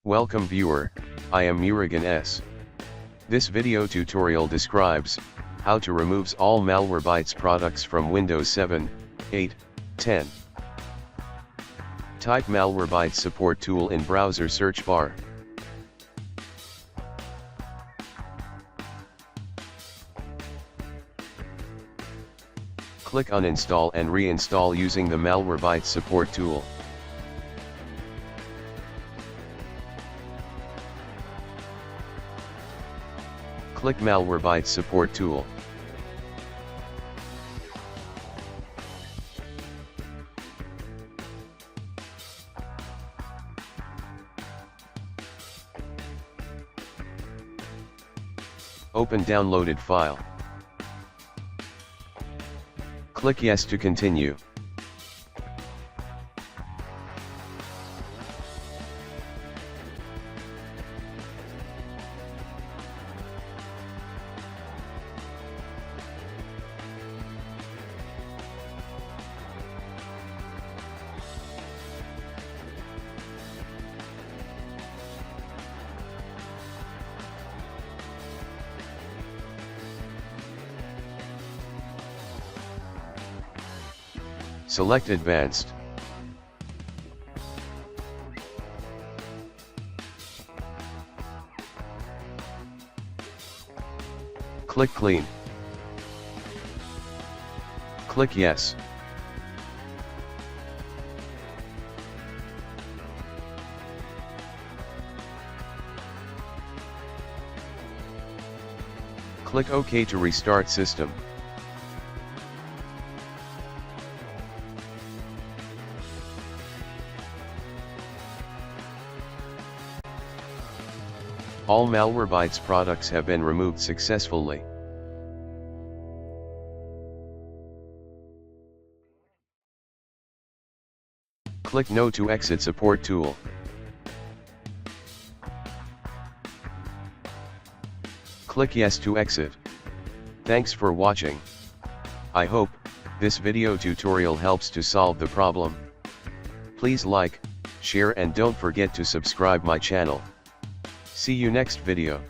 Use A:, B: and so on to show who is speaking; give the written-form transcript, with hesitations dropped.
A: Welcome viewer, I am Murugan S. This video tutorial describes how to remove all Malwarebytes products from Windows 7, 8, 10. Type Malwarebytes support tool in browser search bar. Click uninstall and reinstall using the Malwarebytes support tool. Click Malwarebytes support tool. Open downloaded file. Click Yes to continue. Select Advanced. Click Clean. Click Yes. Click OK to restart system. All Malwarebytes products have been removed successfully. Click No to exit support tool. Click Yes to exit. Thanks for watching. I hope this video tutorial helps to solve the problem. Please like, share and don't forget to subscribe my channel. See you next video.